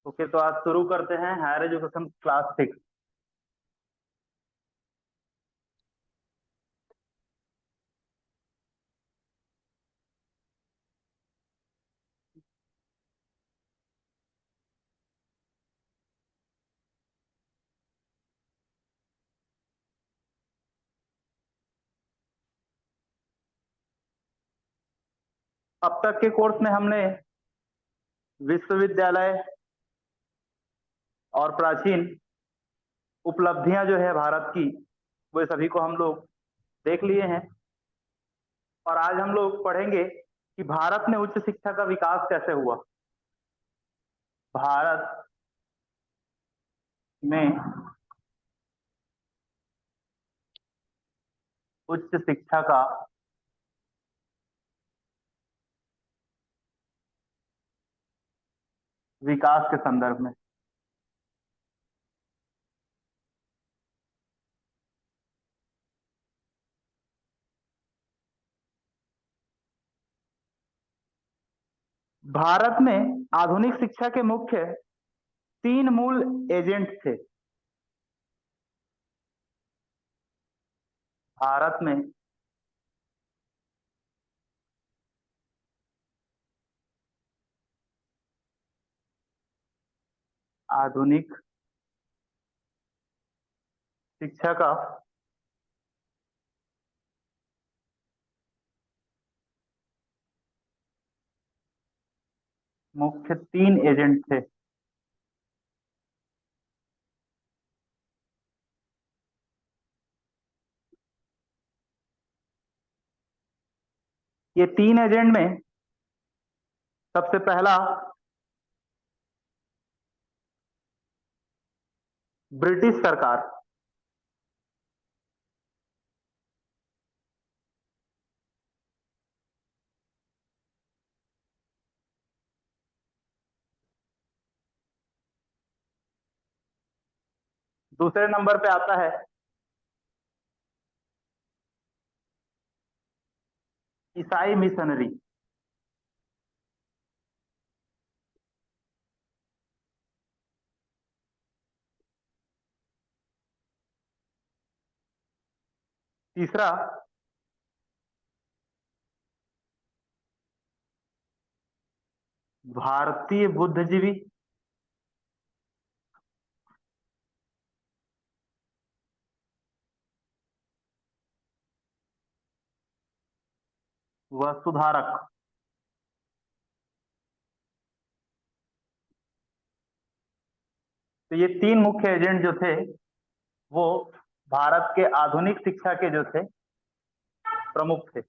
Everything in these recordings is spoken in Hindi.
ओके, तो आज शुरू करते हैं हायर एजुकेशन क्लास 6। अब तक के कोर्स में हमने विश्वविद्यालय और प्राचीन उपलब्धियां जो है भारत की, वो सभी को हम लोग देख लिए हैं। और आज हम लोग पढ़ेंगे कि भारत में उच्च शिक्षा का विकास कैसे हुआ। भारत में उच्च शिक्षा का विकास के संदर्भ में भारत में आधुनिक शिक्षा के मुख्य तीन मूल एजेंट थे। भारत में आधुनिक शिक्षा का मुख्य तीन एजेंट थे। ये तीन एजेंट में सबसे पहला ब्रिटिश सरकार, दूसरे नंबर पे आता है ईसाई मिशनरी, तीसरा भारतीय बुद्धिजीवी, व सुधारक। तो ये तीन मुख्य एजेंट जो थे वो भारत के आधुनिक शिक्षा के जो थे प्रमुख थे।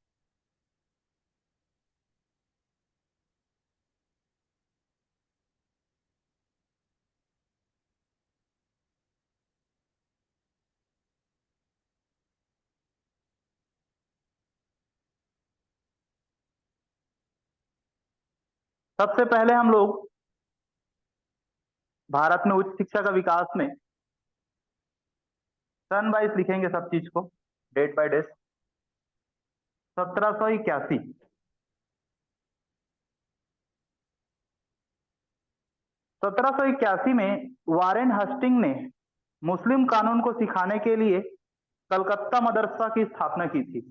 सबसे पहले हम लोग भारत में उच्च शिक्षा का विकास में सन वाइज लिखेंगे सब चीज को, डेट बाय डेट। 1781, 1781 में वारेन हस्टिंग ने मुस्लिम कानून को सिखाने के लिए कलकत्ता मदरसा की स्थापना की थी।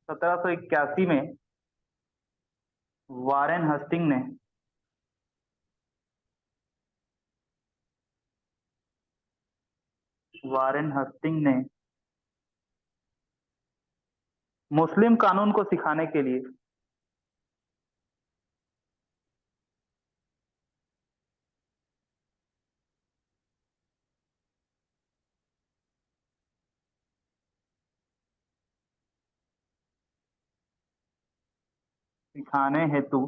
1781 में वारेन हस्टिंग ने वारेन हस्टिंग ने मुस्लिम कानून को सिखाने के लिए सिखाने हेतु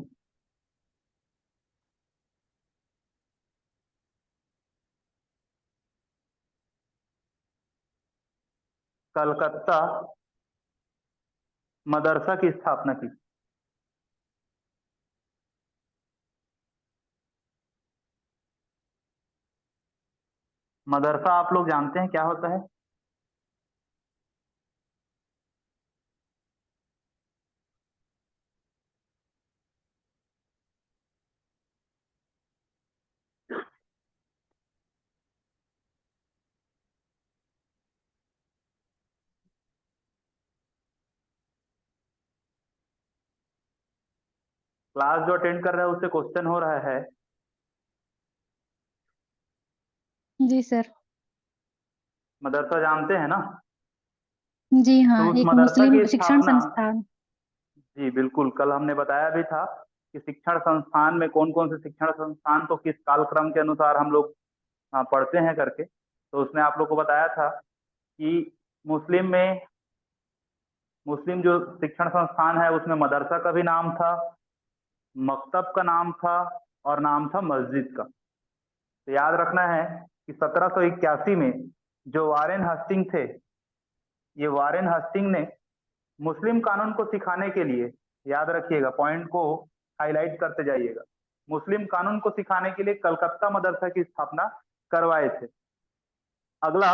कलकत्ता मदरसा की स्थापना की। मदरसा आप लोग जानते हैं क्या होता है? क्लास जो अटेंड कर रहा है उससे क्वेश्चन हो रहा है। जी सर। मदरसा जानते हैं ना? जी हाँ, तो उस एक मदरसा मुस्लिम की शिक्षण स्थापना, संस्थान। जी बिल्कुल, कल हमने बताया भी था कि शिक्षण संस्थान में कौन कौन से शिक्षण संस्थान को किस कालक्रम के अनुसार हम लोग पढ़ते हैं करके। तो उसमें आप लोग को बताया था कि मुस्लिम में, मुस्लिम जो शिक्षण संस्थान है उसमें मदरसा का भी नाम था, मकतब का नाम था, और नाम था मस्जिद का। तो याद रखना है कि 1781 में जो वारेन हस्टिंग थे, ये वारेन हस्टिंग ने मुस्लिम कानून को सिखाने के लिए, याद रखिएगा, पॉइंट को हाईलाइट करते जाइएगा, मुस्लिम कानून को सिखाने के लिए कलकत्ता मदरसा की स्थापना करवाए थे। अगला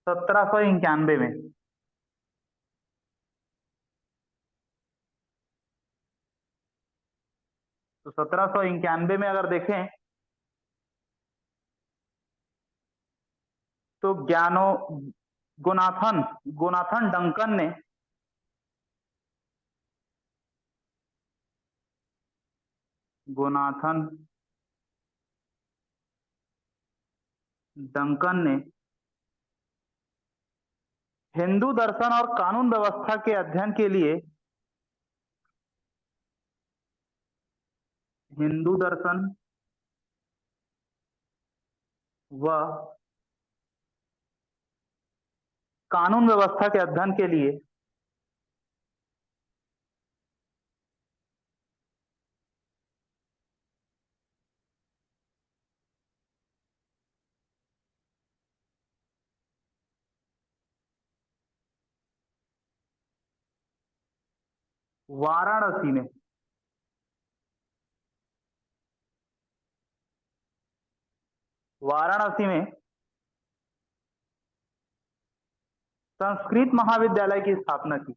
1791 में, तो 1791 में अगर देखें तो ज्ञानो गोनाथन गोनाथन डंकन ने, गोनाथन डंकन ने हिंदू दर्शन और कानून व्यवस्था के अध्ययन के लिए हिंदू दर्शन व कानून व्यवस्था के अध्ययन के लिए वाराणसी में, वाराणसी में संस्कृत महाविद्यालय की स्थापना की।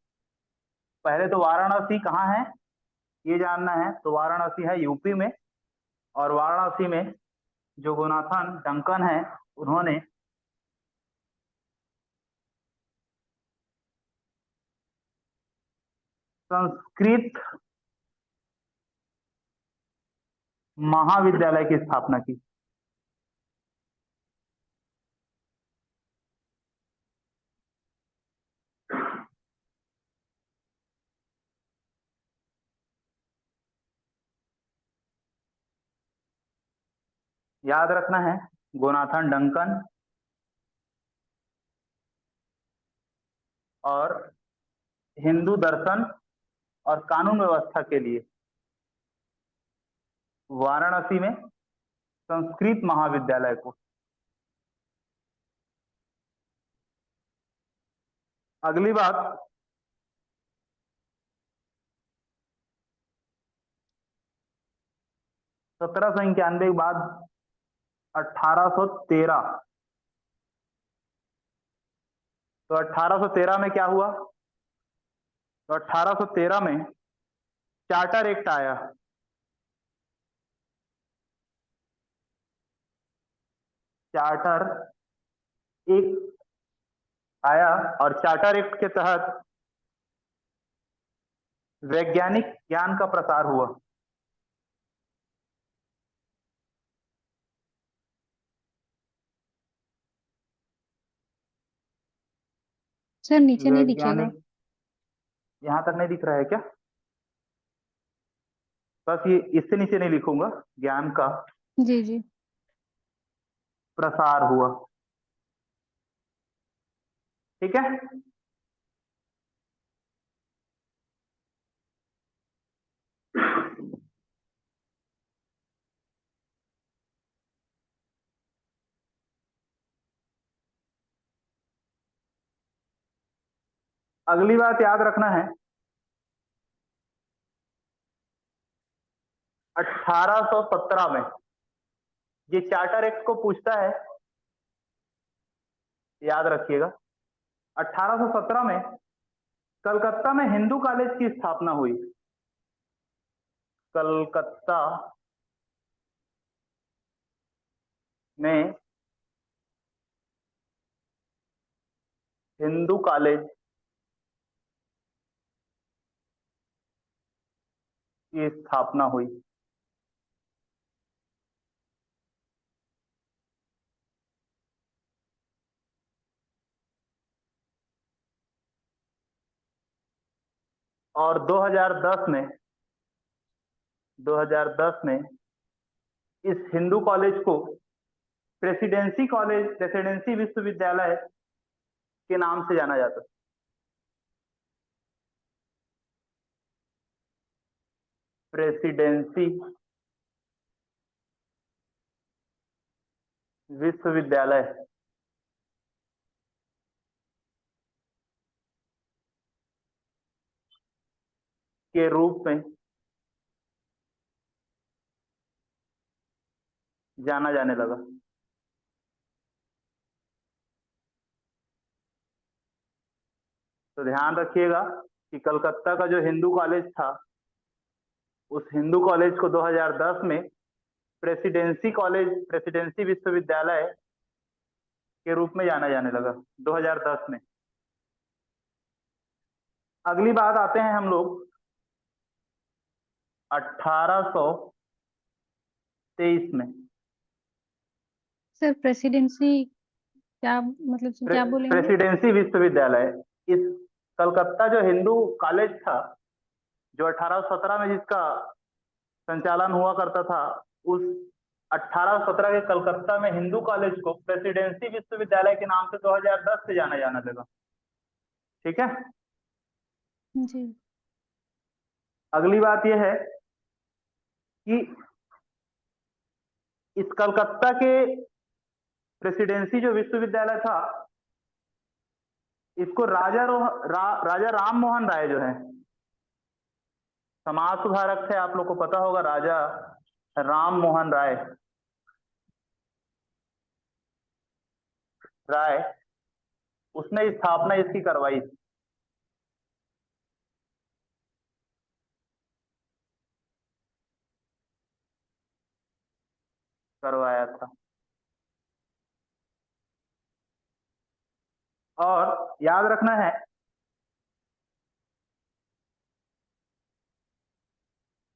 पहले तो वाराणसी कहाँ है ये जानना है, तो वाराणसी है यूपी में, और वाराणसी में जो गोनाथन डंकन है उन्होंने संस्कृत महाविद्यालय की स्थापना की। याद रखना है, गोनाथन डंकन और हिंदू दर्शन और कानून व्यवस्था के लिए वाराणसी में संस्कृत महाविद्यालय को। अगली बात, 1791 के बाद 1813, तो 1813 में क्या हुआ? तो 1813 में चार्टर एक्ट आया। चार्टर एक्ट आया और चार्टर एक्ट के तहत वैज्ञानिक ज्ञान का प्रसार हुआ। सर नीचे नहीं दिखेगा। वैज्ञानिक, यहां तक नहीं दिख रहा है क्या? बस ये इससे नीचे नहीं लिखूंगा, ज्ञान का जी जी। प्रसार हुआ। ठीक है। अगली बात याद रखना है, 1817 में, ये चार्टर एक्ट को पूछता है, याद रखिएगा। 1817 में कलकत्ता में हिंदू कॉलेज की स्थापना हुई। कलकत्ता में हिंदू कॉलेज की स्थापना हुई। और 2010 में इस हिंदू कॉलेज को प्रेसिडेंसी विश्वविद्यालय के नाम से जाना जाता है। प्रेसिडेंसी विश्वविद्यालय के रूप में जाना जाने लगा। तो ध्यान रखिएगा कि कलकत्ता का जो हिंदू कॉलेज था, उस हिंदू कॉलेज को 2010 में प्रेसिडेंसी विश्वविद्यालय के रूप में जाना जाने लगा, 2010 में। अगली बात आते हैं हम लोग 1823 में। सर प्रेसिडेंसी क्या मतलब क्या बोलेंगे? प्रेसिडेंसी विश्वविद्यालय, इस कलकत्ता जो हिंदू कॉलेज था, जो 1817 में जिसका संचालन हुआ करता था, उस 1817 के कलकत्ता में हिंदू कॉलेज को प्रेसिडेंसी विश्वविद्यालय के नाम से 2010 से जाना जाना लगा। ठीक है। जी। अगली बात यह है कि इस कलकत्ता के प्रेसिडेंसी जो विश्वविद्यालय था, इसको राजा राम मोहन राय जो है, समाज सुधारक थे, आप लोग को पता होगा, राजा राम मोहन राय, उसने स्थापना इसकी करवाई थी। करवाया था। और याद रखना है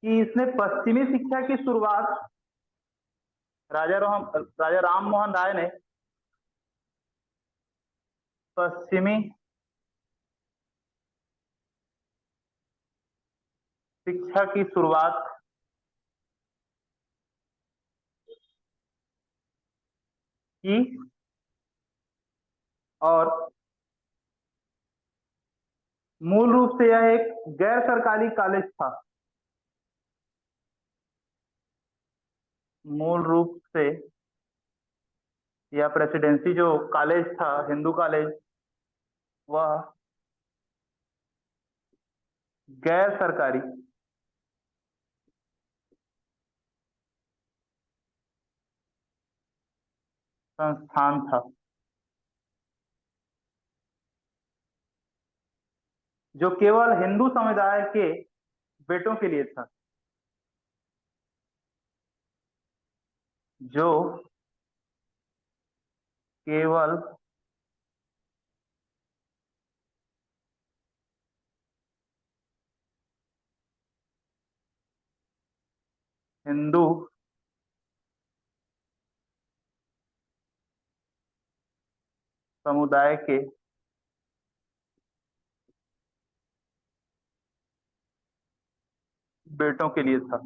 कि इसने पश्चिमी शिक्षा की शुरुआत, राजा राम मोहन राय ने पश्चिमी शिक्षा की शुरुआत की और मूल रूप से यह एक गैर सरकारी कॉलेज था। मूल रूप से यह प्रेसिडेंसी जो कॉलेज था, हिंदू कॉलेज, वह गैर सरकारी संस्थान था, जो केवल हिंदू समुदाय के बेटों के लिए था। जो केवल हिंदू समुदाय के बेटों के लिए था।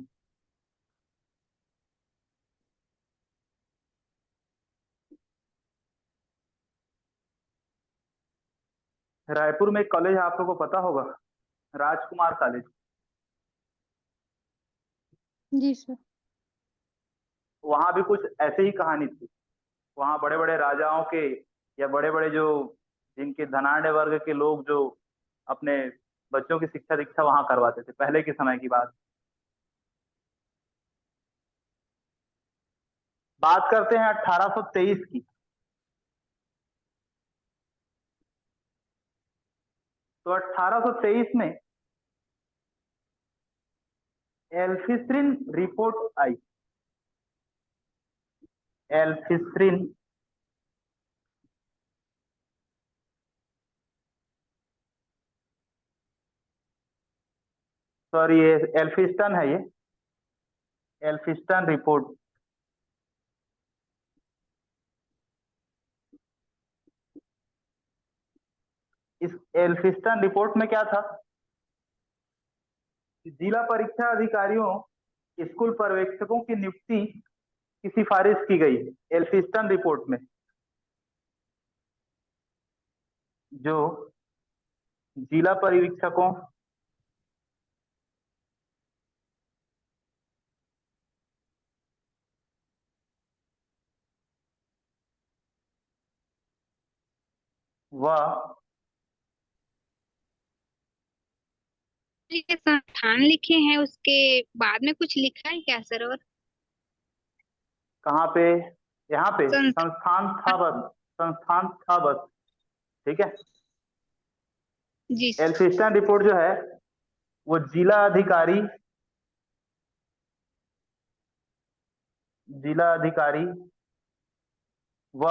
रायपुर में एक कॉलेज आप लोगों को पता होगा, राजकुमार कॉलेज। जी सर। वहां भी कुछ ऐसे ही कहानी थी। वहां बड़े बड़े राजाओं के या बड़े बड़े जो जिनके धनाढ़ वर्ग के लोग जो अपने बच्चों की शिक्षा दीक्षा वहां करवाते थे, पहले के समय की बात करते हैं 1823 की। तो 1823 में एल्फिस्रिन रिपोर्ट आई। एल्फिस्रिन सॉरी, ये एल्फिंस्टन है, ये एल्फिंस्टन रिपोर्ट। इस एल्फिंस्टन रिपोर्ट में क्या था? जिला परीक्षा अधिकारियों, स्कूल पर्यवेक्षकों की नियुक्ति की सिफारिश की गई एल्फिंस्टन रिपोर्ट में। जो जिला पर्यवेक्षकों व ये संस्थान लिखे हैं, उसके बाद में कुछ लिखा है क्या सर? और कहाँ पे? यहाँ पे संस्थान। संस्थान था बस, संस्थान था बस। ठीक है। जी एल्फिंस्टन रिपोर्ट जो है वो जिला अधिकारी व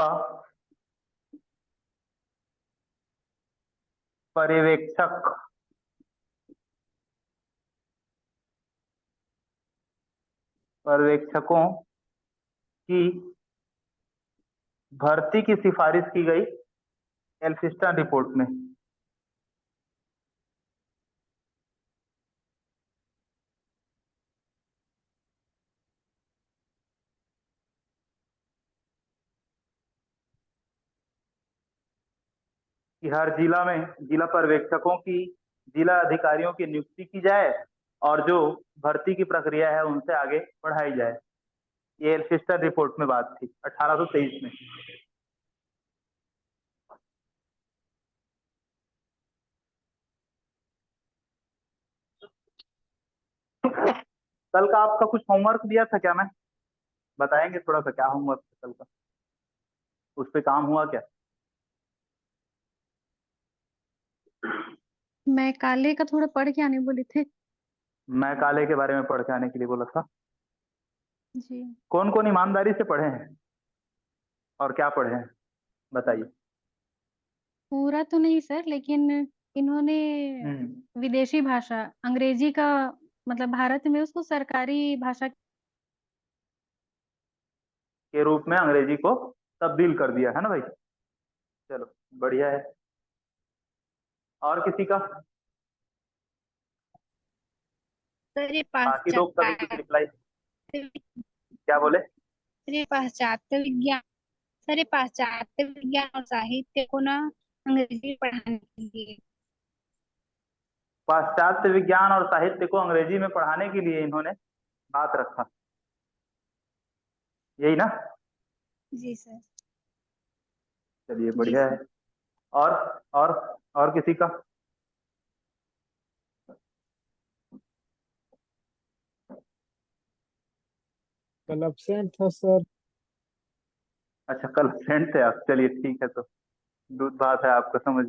पर्यवेक्षक पर्यवेक्षकों की भर्ती की सिफारिश की गई एल्फिंस्टन रिपोर्ट में। कि हर जिला में जिला पर्यवेक्षकों की, जिला अधिकारियों की नियुक्ति की जाए और जो भर्ती की प्रक्रिया है उनसे आगे बढ़ाई जाए। ये एल्फिंस्टन रिपोर्ट में बात थी 1823 में। कल का आपका कुछ होमवर्क दिया था क्या? मैं बताएंगे थोड़ा सा क्या होमवर्क था कल का, उस पे काम हुआ क्या? मैं काले का थोड़ा पढ़ के आने बोले थे। मैं काले के बारे में पढ़ के आने के लिए बोला था। जी। कौन कौन ईमानदारी से पढ़े हैं और क्या पढ़े हैं बताइए। पूरा तो नहीं सर, लेकिन इन्होंने हम्म। विदेशी भाषा अंग्रेजी का मतलब भारत में उसको सरकारी भाषा के रूप में अंग्रेजी को तब्दील कर दिया है ना भाई। चलो बढ़िया है। और किसी का? सर ये बाकी लोग का भी कुछ रिप्लाई। क्या बोले? पाश्चात्य विज्ञान, सर ये पाश्चात्य विज्ञान और साहित्य को ना अंग्रेजी पढ़ाने के लिए। पाश्चात्य विज्ञान और साहित्य को अंग्रेजी में पढ़ाने के लिए इन्होंने बात रखा, यही ना? जी सर। चलिए जी बढ़िया है। सर। और और और किसी का? कल एब्सेंट था सर। अच्छा, कल फ्रेंड थे आप, चलिए ठीक है, तो दूध बात है आपको समझ।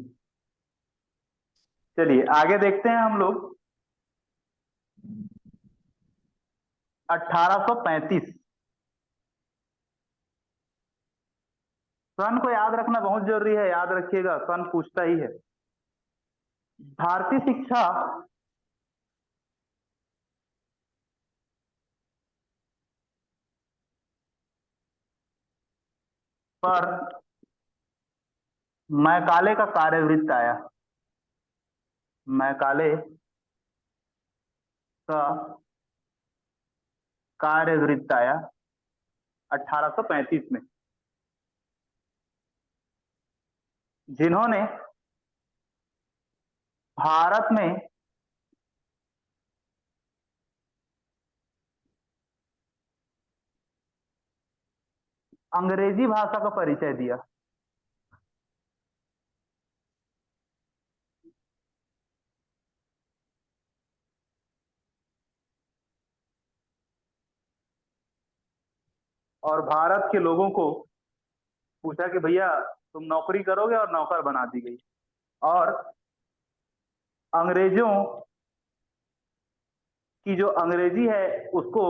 चलिए आगे देखते हैं हम लोग। 1835 सन को याद रखना बहुत जरूरी है, याद रखिएगा, सन पूछता ही है। भारतीय शिक्षा पर मैकाले का कार्यवृत्त आया। मैकाले का कार्यवृत्त आया 1835 में, जिन्होंने भारत में अंग्रेजी भाषा का परिचय दिया। और भारत के लोगों को पूछा कि भैया तुम नौकरी करोगे, और नौकर बना दी गई। और अंग्रेजों की जो अंग्रेजी है उसको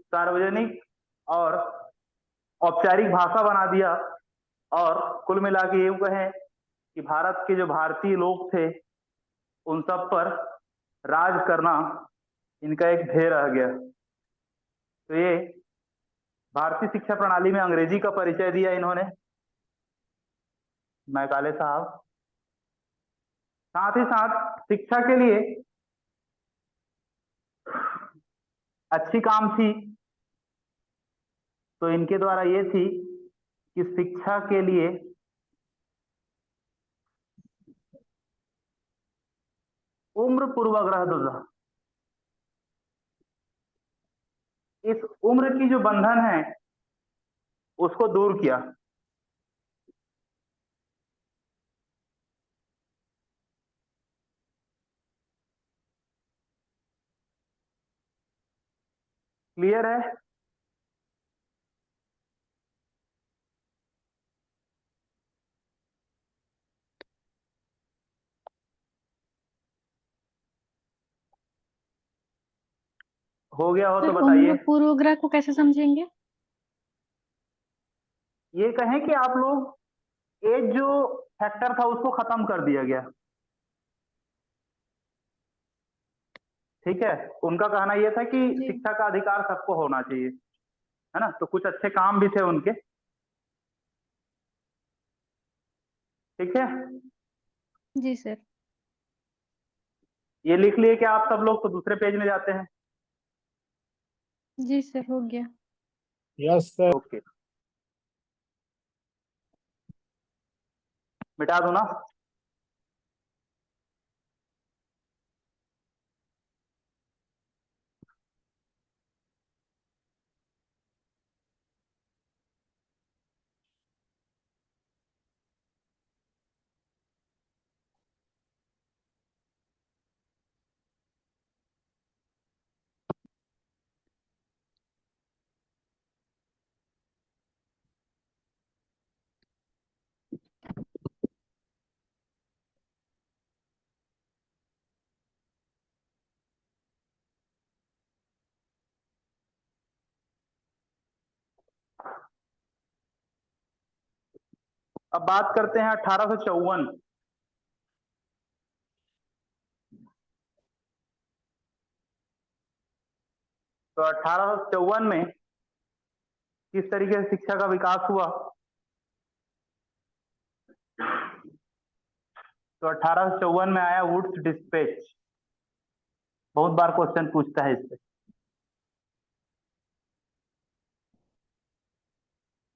सार्वजनिक और औपचारिक भाषा बना दिया। और कुल मिला के यूं कहें कि भारत के जो भारतीय लोग थे उन सब पर राज करना इनका एक ध्येय रह गया। तो ये भारतीय शिक्षा प्रणाली में अंग्रेजी का परिचय दिया इन्होंने, मैकाले साहब। साथ ही साथ शिक्षा के लिए अच्छी काम थी तो इनके द्वारा ये थी कि शिक्षा के लिए उम्र पूर्वाग्रह दुर्धा, इस उम्र की जो बंधन है उसको दूर किया। क्लियर है? हो गया हो तो सर बताइए। उम्र पूर्वग्रह को कैसे समझेंगे? ये कहें कि आप लोग एज जो फैक्टर था उसको खत्म कर दिया गया। ठीक है, उनका कहना यह था कि जी शिक्षा का अधिकार सबको होना चाहिए, है ना। तो कुछ अच्छे काम भी थे उनके। ठीक है, जी सर। ये लिख लिए क्या आप सब लोग? तो दूसरे पेज में जाते हैं। जी सर, हो गया। Yes sir. ओके, मिटा दो ना। अब बात करते हैं 1854। तो 1854 में किस तरीके से शिक्षा का विकास हुआ? तो 1854 में आया वुड्स डिस्पैच। बहुत बार क्वेश्चन पूछता है इससे।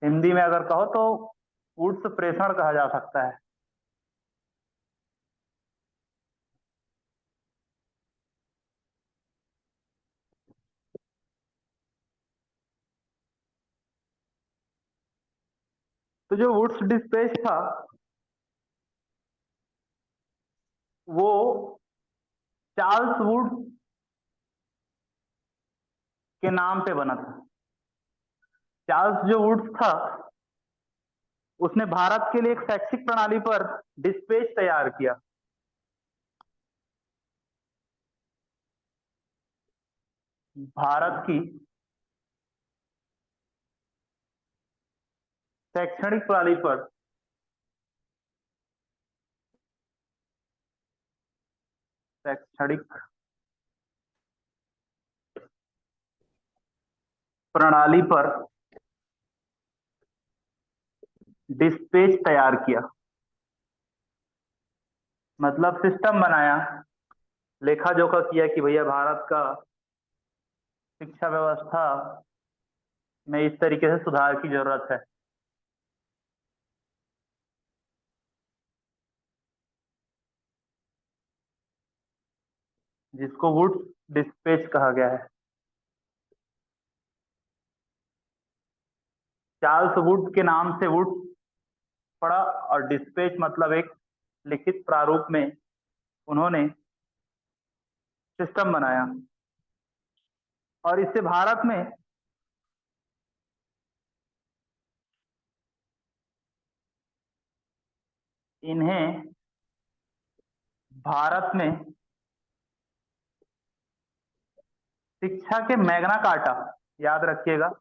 हिंदी में अगर कहो तो वुड्स प्रेषण कहा जा सकता है। तो जो वुड्स डिस्पैच था वो चार्ल्स वुड के नाम पे बना था। चार्ल्स जो वुड्स था उसने भारत के लिए एक शैक्षिक प्रणाली पर डिस्पैच तैयार किया। भारत की शैक्षणिक प्रणाली पर शैक्षणिक प्रणाली पर डिस्पैच तैयार किया, मतलब सिस्टम बनाया, लेखा जोखा किया कि भैया भारत का शिक्षा व्यवस्था में इस तरीके से सुधार की जरूरत है। जिसको वुड्स डिस्पैच कहा गया है। चार्ल्स वुड के नाम से वुड्स पड़ा और डिस्पैच मतलब एक लिखित प्रारूप में उन्होंने सिस्टम बनाया और इससे भारत में इन्हें भारत में शिक्षा के मैग्ना कार्टा, याद रखिएगा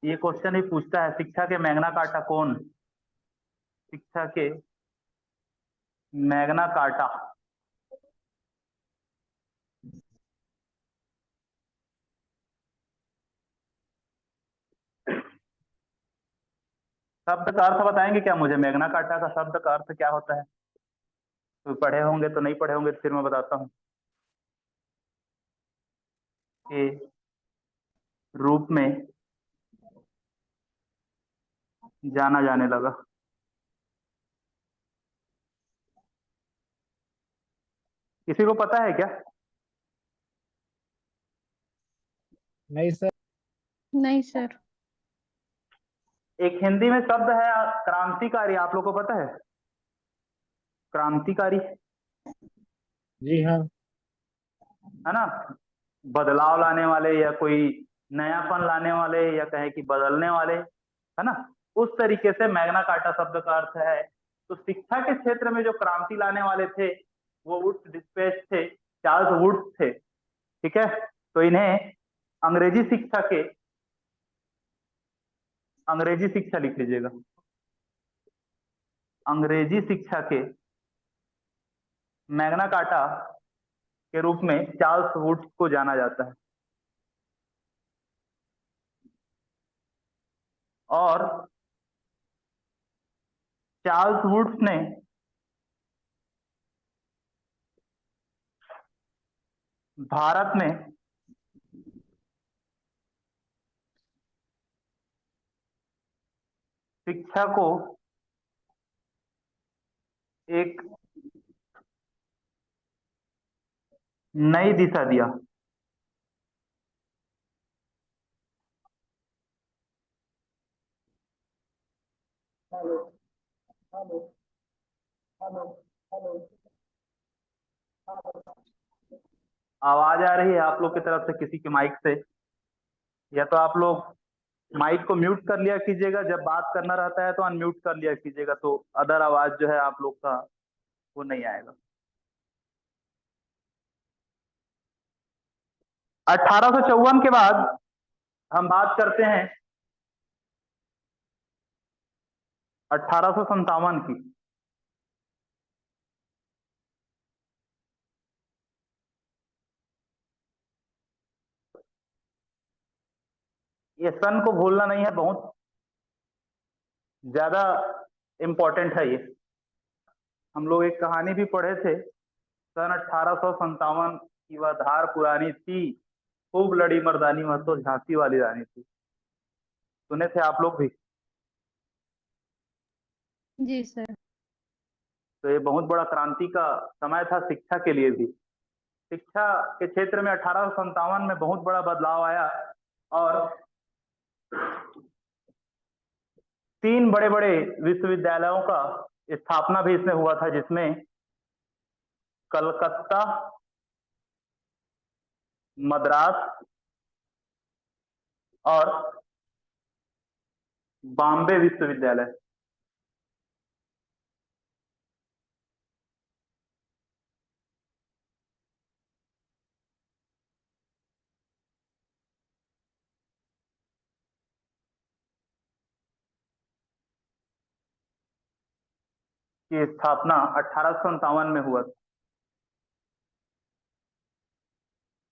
ये क्वेश्चन ही पूछता है, शिक्षा के मैग्ना कार्टा कौन? शिक्षा के मैग्ना कार्टा शब्द का अर्थ बताएंगे क्या मुझे? मैग्ना कार्टा का शब्द का अर्थ क्या होता है? तो पढ़े होंगे तो नहीं पढ़े होंगे तो फिर मैं बताता हूँ कि रूप में जाना जाने लगा। किसी को पता है क्या? नहीं सर। नहीं सर। एक हिंदी में शब्द है क्रांतिकारी, आप लोग को पता है? क्रांतिकारी, जी हाँ। है ना? बदलाव लाने वाले या कोई नयापन लाने वाले या कहें कि बदलने वाले, है ना? उस तरीके से मैग्ना कार्टा शब्द का अर्थ है। तो शिक्षा के क्षेत्र में जो क्रांति लाने वाले थे वो वुड्स डिस्पेच थे, चार्ल्स वुड्स थे। ठीक है, तो इन्हें अंग्रेजी शिक्षा के, अंग्रेजी शिक्षा लिख लीजिएगा, अंग्रेजी शिक्षा के मैग्ना कार्टा के रूप में चार्ल्स वुड्स को जाना जाता है। और चार्ल्स वुड्स ने भारत में शिक्षा को एक नई दिशा दिया। आवाज आ रही है आप लोग की तरफ से किसी के माइक से? या तो आप लोग माइक को म्यूट कर लिया कीजिएगा, जब बात करना रहता है तो अनम्यूट कर लिया कीजिएगा, तो अदर आवाज जो है आप लोग का वो नहीं आएगा। 1854 के बाद हम बात करते हैं 1857 की। ये सन को भूलना नहीं है, बहुत ज्यादा इंपॉर्टेंट है ये। हम लोग एक कहानी भी पढ़े थे, सन 1857 की वह धार पुरानी थी, खूब लड़ी मर्दानी वह तो झांसी वाली रानी थी। सुने थे आप लोग भी? जी सर। तो ये बहुत बड़ा क्रांति का समय था शिक्षा के लिए भी। शिक्षा के क्षेत्र में 1857 में बहुत बड़ा बदलाव आया और 3 बड़े बड़े विश्वविद्यालयों का स्थापना भी इसमें हुआ था, जिसमें कलकत्ता, मद्रास और बॉम्बे विश्वविद्यालय। की स्थापना 1857 में हुआ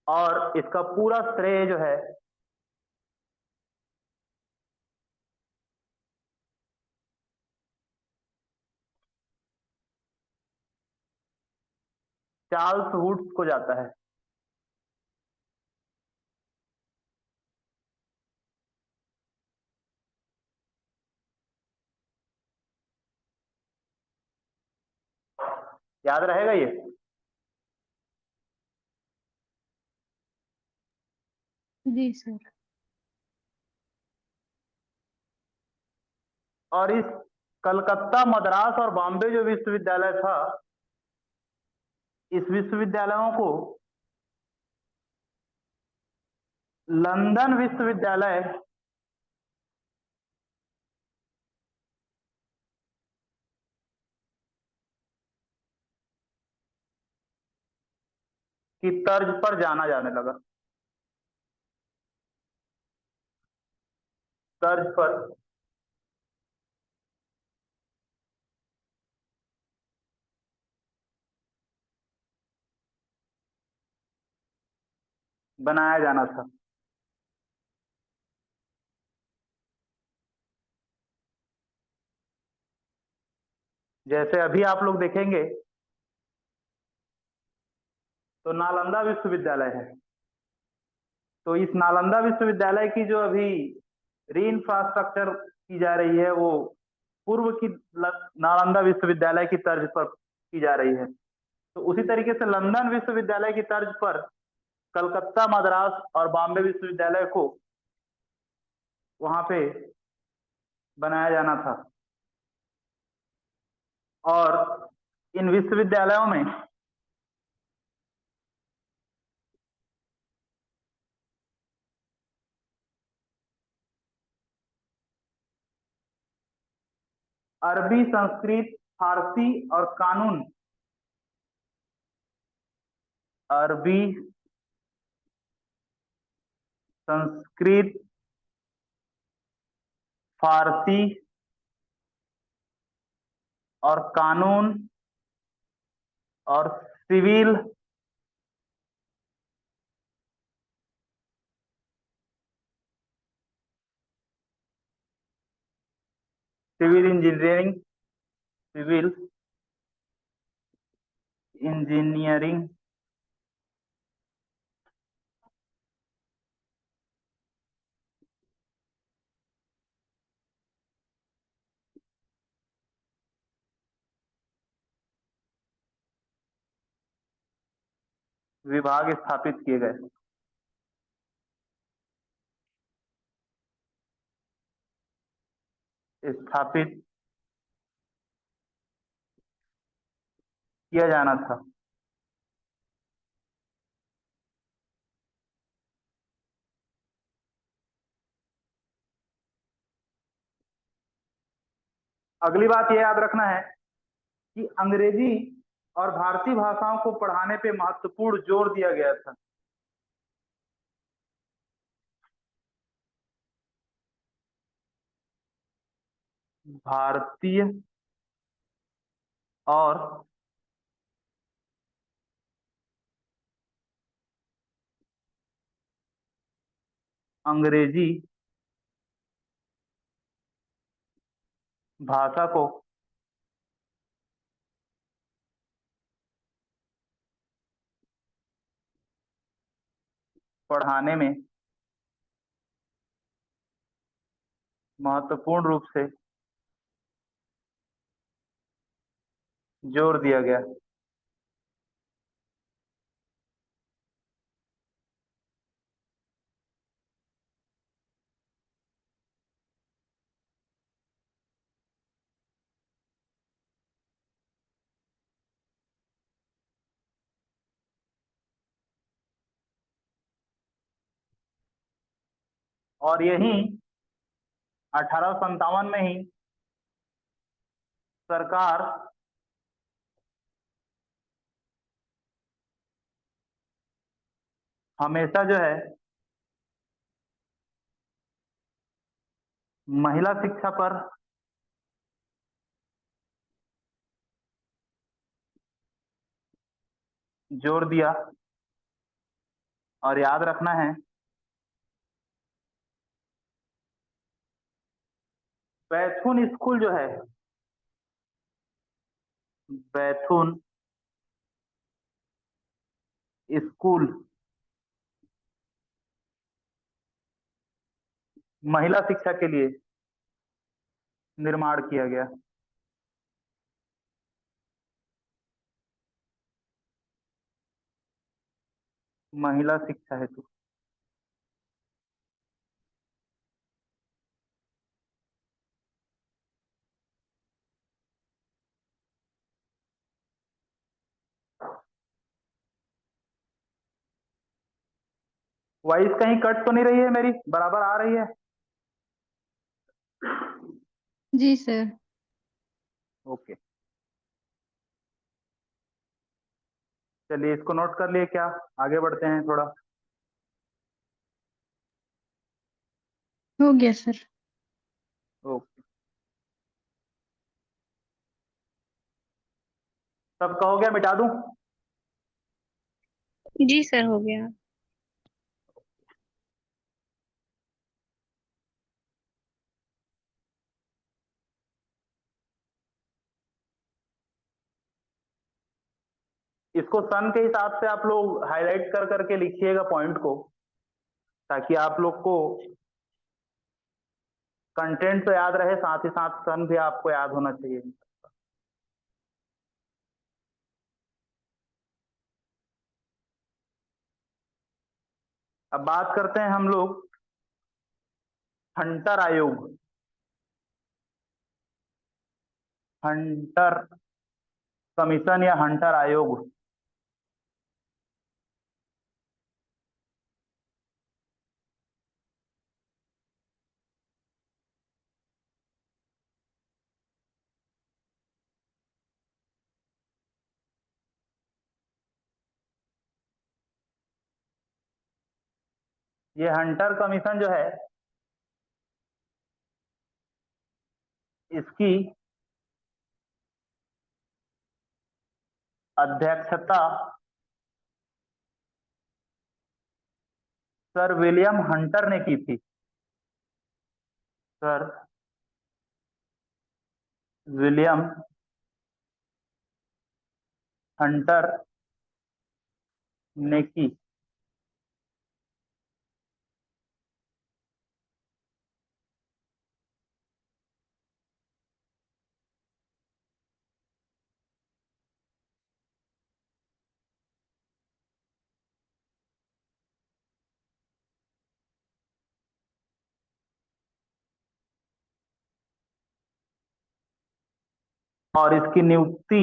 और इसका पूरा श्रेय जो है चार्ल्स वुड्स को जाता है। याद रहेगा ये? जी सर। और इस कलकत्ता, मद्रास और बॉम्बे जो विश्वविद्यालय था, इस विश्वविद्यालयों को लंदन विश्वविद्यालय की तर्ज पर जाना जाने लगा। तर्ज पर बनाया जाना था। जैसे अभी आप लोग देखेंगे तो नालंदा विश्वविद्यालय है। तो इस नालंदा विश्वविद्यालय की जो अभी री इंफ्रास्ट्रक्चर की जा रही है वो पूर्व की नालंदा विश्वविद्यालय की तर्ज पर की जा रही है। तो उसी तरीके से लंदन विश्वविद्यालय की तर्ज पर कलकत्ता, मद्रास और बॉम्बे विश्वविद्यालय को वहां पे बनाया जाना था। और इन विश्वविद्यालयों में अरबी, संस्कृत, फारसी और कानून, अरबी, संस्कृत, फारसी और कानून और civil, civil engineering, civil engineering विभाग स्थापित किए गए। स्थापित किया जाना था। अगली बात यह याद रखना है कि अंग्रेजी और भारतीय भाषाओं को पढ़ाने पे महत्वपूर्ण जोर दिया गया था। भारतीय और अंग्रेजी भाषा को पढ़ाने में महत्वपूर्ण रूप से जोर दिया गया। और यही 1857 में ही सरकार हमेशा जो है महिला शिक्षा पर जोर दिया। और याद रखना है बैथुन स्कूल जो है, बैथुन स्कूल महिला शिक्षा के लिए निर्माण किया गया। महिला शिक्षा हेतु। वॉइस कहीं कट तो नहीं रही है मेरी, बराबर आ रही है? जी सर। ओके, चलिए इसको नोट कर लिए क्या? आगे बढ़ते हैं थोड़ा। हो गया सर। ओके, सबका हो गया? मिटा दूं? जी सर, हो गया। इसको सन के हिसाब से आप लोग हाईलाइट कर करके लिखिएगा पॉइंट को, ताकि आप लोग को कंटेंट तो याद रहे, साथ ही साथ सन भी आपको याद होना चाहिए। अब बात करते हैं हम लोग हंटर आयोग। हंटर कमीशन या हंटर आयोग, ये हंटर कमीशन जो है, इसकी अध्यक्षता सर विलियम हंटर ने की थी। सर विलियम हंटर ने की। और इसकी नियुक्ति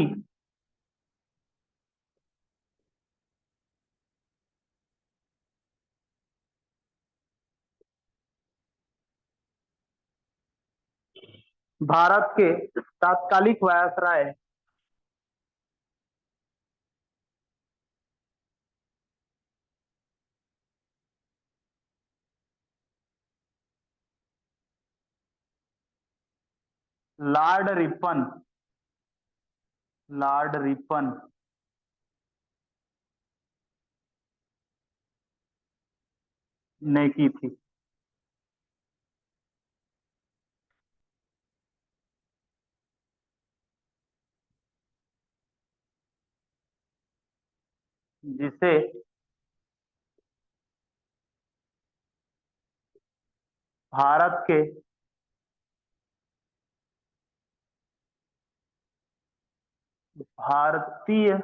भारत के तात्कालिक viceroy Lord Ripon, Lord Ripon ने की थी। जिसे भारत के भारतीय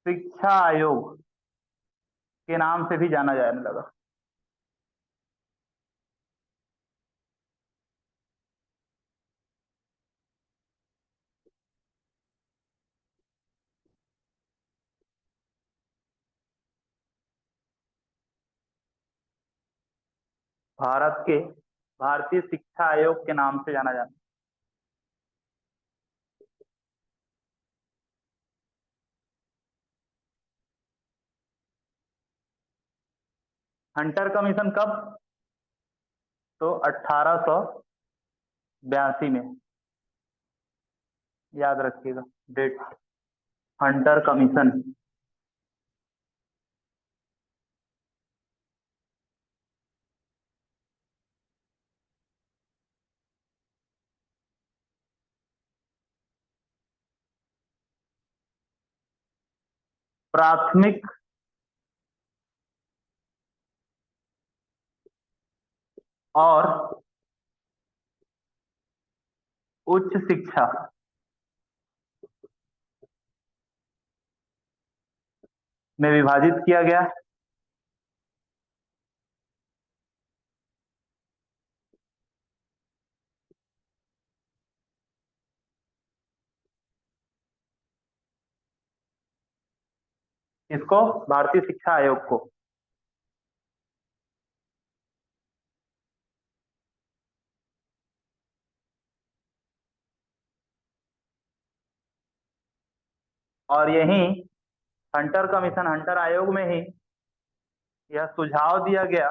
शिक्षा आयोग के नाम से भी जाना जाने लगा। भारत के भारतीय शिक्षा आयोग के नाम से जाना जाता। हंटर कमीशन कब? तो 1882 में, याद रखिएगा डेट। हंटर कमीशन प्राथमिक और उच्च शिक्षा में विभाजित किया गया। इसको भारतीय शिक्षा आयोग को। और यही हंटर कमीशन, हंटर आयोग में ही यह सुझाव दिया गया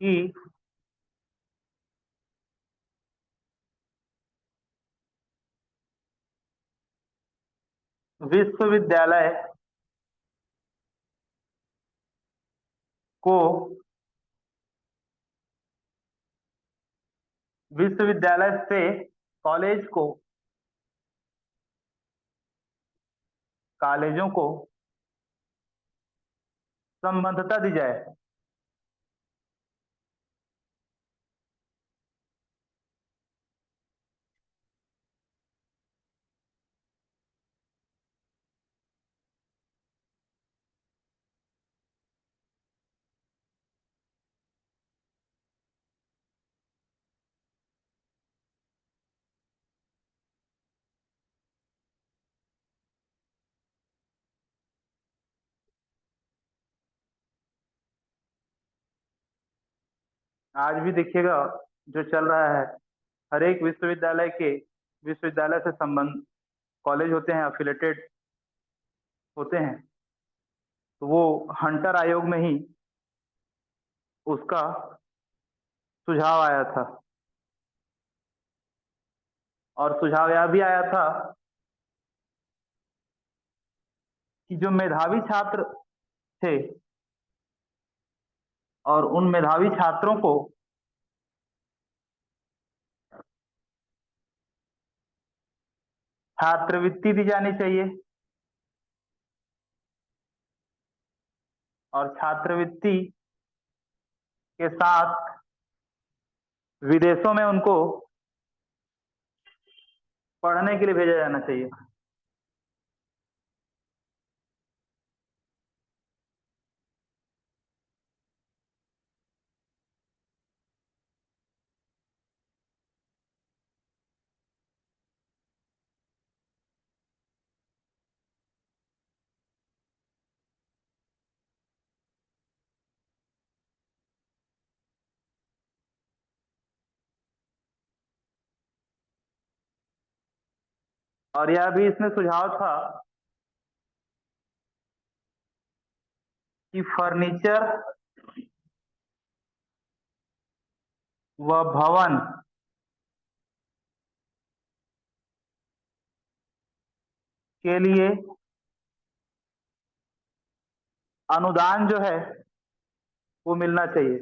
कि विश्वविद्यालय को विश्वविद्यालय से कॉलेज को, कॉलेजों को संबद्धता दी जाए। आज भी देखिएगा जो चल रहा है, हर एक विश्वविद्यालय से संबंध कॉलेज होते हैं, अफिलेटेड होते हैं, तो वो हंटर आयोग में ही उसका सुझाव आया था। और सुझाव यह भी आया था कि जो मेधावी छात्र थे और उन मेधावी छात्रों को छात्रवृत्ति दी जानी चाहिए, और छात्रवृत्ति के साथ विदेशों में उनको पढ़ने के लिए भेजा जाना चाहिए। और यह भी इसमें सुझाव था कि फर्नीचर व भवन के लिए अनुदान जो है वो मिलना चाहिए।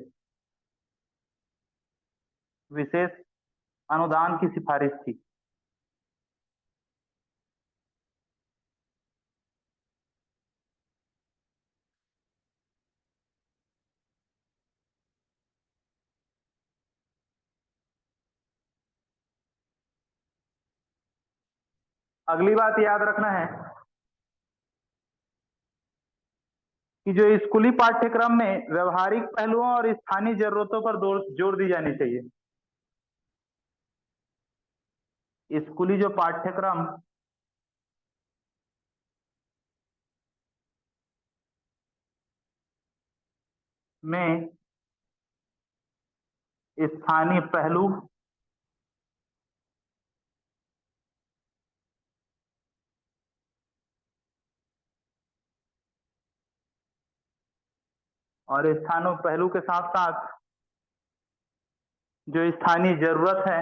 विशेष अनुदान की सिफारिश थी। अगली बात याद रखना है कि जो स्कूली पाठ्यक्रम में व्यवहारिक पहलुओं और स्थानीय जरूरतों पर जोर दी जानी चाहिए। स्कूली जो पाठ्यक्रम में स्थानीय पहलू और स्थानीय पहलू के साथ साथ जो स्थानीय जरूरत है,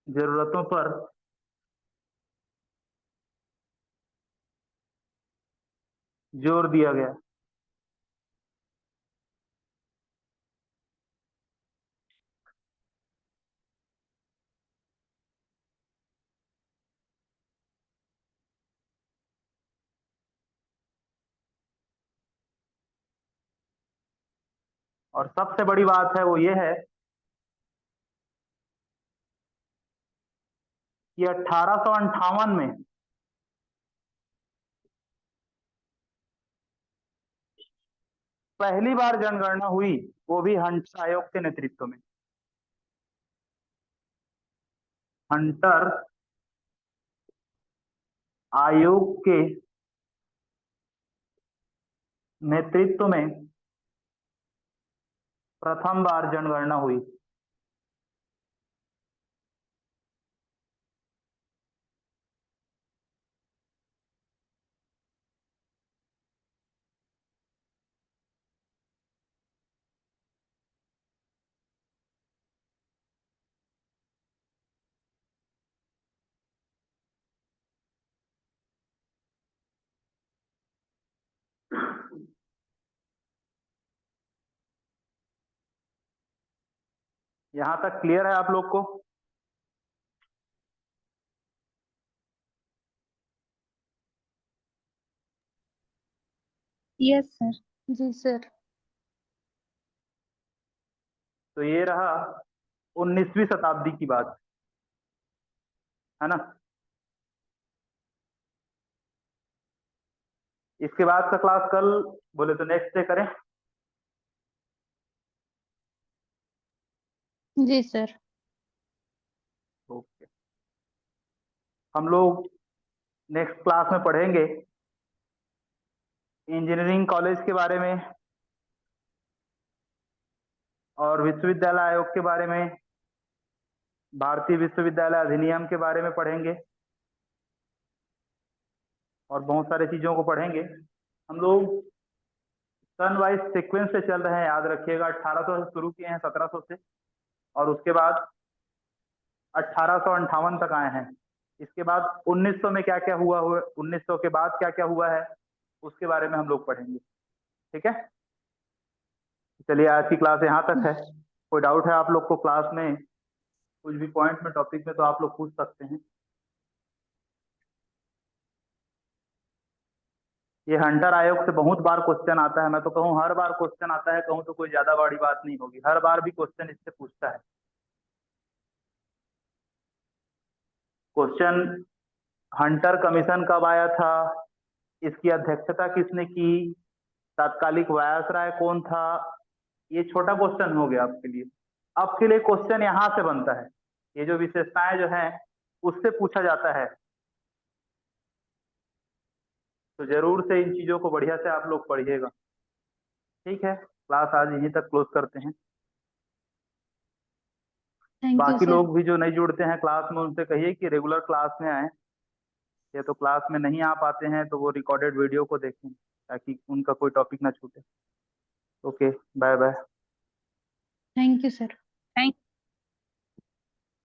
जरूरतों पर जोर दिया गया। और सबसे बड़ी बात है वो ये है कि 1858 में पहली बार जनगणना हुई, वो भी हंटर आयोग के नेतृत्व में। हंटर आयोग के नेतृत्व में प्रथम बार जनगणना हुई। यहाँ तक क्लियर है आप लोग को? Yes sir. जी सर। तो ये रहा 19वीं शताब्दी की बात, है ना। इसके बाद का क्लास कल बोले तो नेक्स्ट डे करें? जी सर। ओके, हम लोग नेक्स्ट क्लास में पढ़ेंगे इंजीनियरिंग कॉलेज के बारे में और विश्वविद्यालय आयोग के बारे में, भारतीय विश्वविद्यालय अधिनियम के बारे में पढ़ेंगे और बहुत सारी चीजों को पढ़ेंगे। हम लोग सन वाइज सीक्वेंस से चल रहे हैं, याद रखिएगा। 1800 से शुरू किए हैं, 1700 से, और उसके बाद 1858 तक आए हैं। इसके बाद 1900 में क्या क्या हुआ 1900 के बाद क्या क्या हुआ है उसके बारे में हम लोग पढ़ेंगे, ठीक है। चलिए, आज की क्लास यहाँ तक है। कोई डाउट है आप लोग को क्लास में, कुछ भी पॉइंट में, टॉपिक में, तो आप लोग पूछ सकते हैं। ये हंटर आयोग से बहुत बार क्वेश्चन आता है, मैं तो कहूँ हर बार क्वेश्चन आता है, कहूँ तो कोई ज्यादा बड़ी बात नहीं होगी, हर बार भी क्वेश्चन इससे पूछता है। क्वेश्चन, हंटर कमीशन कब आया था, इसकी अध्यक्षता किसने की, तात्कालिक वायसराय कौन था, ये छोटा क्वेश्चन हो गया आपके लिए। आपके लिए क्वेश्चन यहाँ से बनता है, ये जो विशेषताएं जो हैं उससे पूछा जाता है। तो जरूर से इन चीजों को बढ़िया से आप लोग पढ़िएगा, ठीक है। क्लास आज यहीं तक क्लोज करते हैं। थैंक यू बाकी सर। लोग भी जो नहीं जुड़ते हैं क्लास में, उनसे कहिए कि रेगुलर क्लास में आए। ये तो क्लास में नहीं आ पाते हैं तो वो रिकॉर्डेड वीडियो को देखें ताकि उनका कोई टॉपिक ना छूटे। Okay, bye bye. Thank you sir.